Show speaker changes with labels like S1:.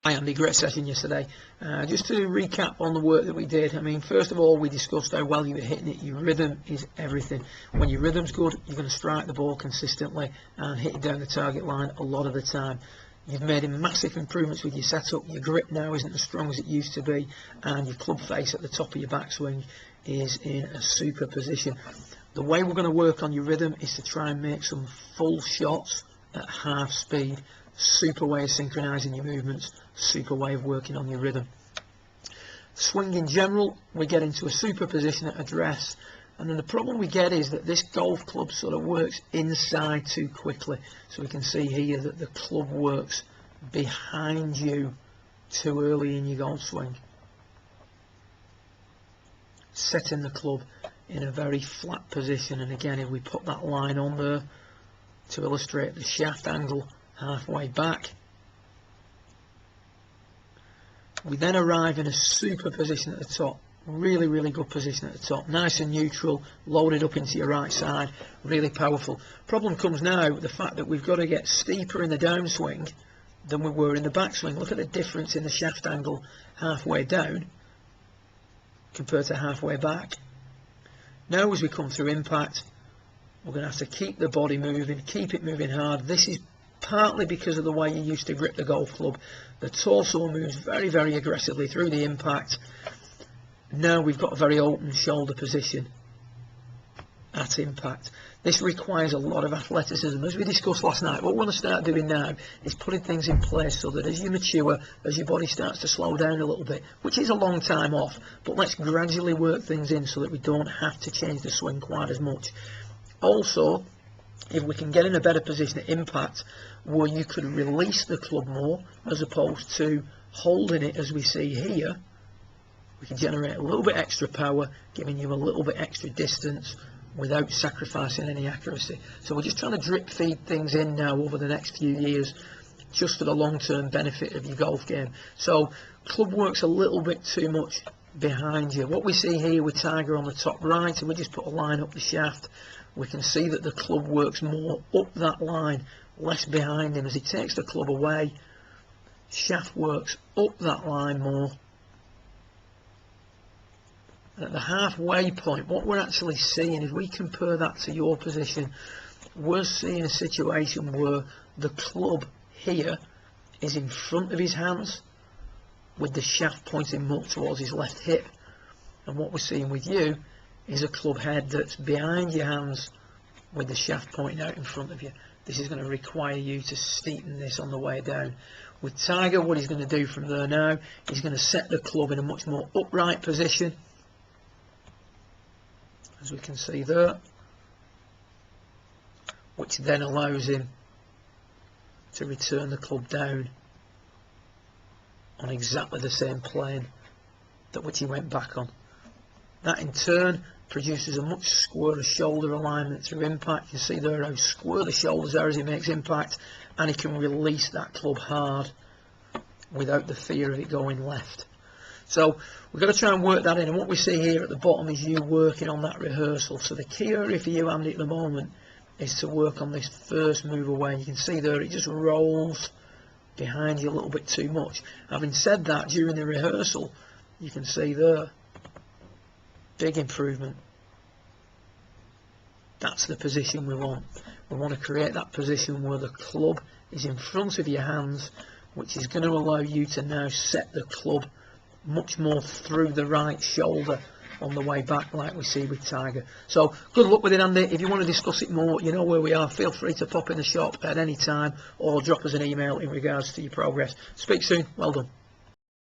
S1: Hi Andy, great session yesterday. Just to recap on the work that we did, I mean, first of all, we discussed how well you were hitting it. Your rhythm is everything. When your rhythm's good, you're going to strike the ball consistently and hit it down the target line a lot of the time. You've made massive improvements with your setup. Your grip now isn't as strong as it used to be, and your club face at the top of your backswing is in a super position. The way we're going to work on your rhythm is to try and make some full shots at half speed. Super way of synchronizing your movements, super way of working on your rhythm. Swing in general, we get into a super position at address, and then the problem we get is that this golf club sort of works inside too quickly. So we can see here that the club works behind you too early in your golf swing, setting the club in a very flat position. And again, if we put that line on there to illustrate the shaft angle halfway back, we then arrive in a super position at the top. Really good position at the top, nice and neutral, loaded up into your right side, really powerful. Problem comes now with the fact that we've got to get steeper in the downswing than we were in the backswing. Look at the difference in the shaft angle halfway down compared to halfway back. Now as we come through impact, we're going to have to keep the body moving, keep it moving hard. This is partly because of the way you used to grip the golf club. The torso moves very aggressively through the impact. Now we've got a very open shoulder position at impact. This requires a lot of athleticism. As we discussed last night, what we want to start doing now is putting things in place so that as you mature, as your body starts to slow down a little bit, which is a long time off, but let's gradually work things in so that we don't have to change the swing quite as much. Also, if we can get in a better position at impact where you could release the club more as opposed to holding it as we see here, we can generate a little bit extra power, giving you a little bit extra distance without sacrificing any accuracy. So we're just trying to drip feed things in now over the next few years, just for the long-term benefit of your golf game. So club works a little bit too much behind you. What we see here with Tiger on the top right, and we just put a line up the shaft, we can see that the club works more up that line, less behind him. As he takes the club away, shaft works up that line more. And at the halfway point, what we're actually seeing, if we compare that to your position, we're seeing a situation where the club here is in front of his hands with the shaft pointing more towards his left hip. And what we're seeing with you is a club head that's behind your hands with the shaft pointing out in front of you. This is going to require you to steepen this on the way down. With Tiger, what he's going to do from there now, he's going to set the club in a much more upright position, as we can see there, which then allows him to return the club down on exactly the same plane that which he went back on. That in turn produces a much squarer shoulder alignment through impact. You can see there how square the shoulders are as he makes impact, and he can release that club hard without the fear of it going left. So we've got to try and work that in, and what we see here at the bottom is you working on that rehearsal. So the key area for you, Andy, at the moment is to work on this first move away. You can see there it just rolls behind you a little bit too much. Having said that, during the rehearsal, you can see there, big improvement. That's the position we want. We want to create that position where the club is in front of your hands, which is going to allow you to now set the club much more through the right shoulder on the way back, like we see with Tiger. So good luck with it, Andy. If you want to discuss it more, you know where we are. Feel free to pop in the shop at any time or drop us an email in regards to your progress. Speak soon. Well done.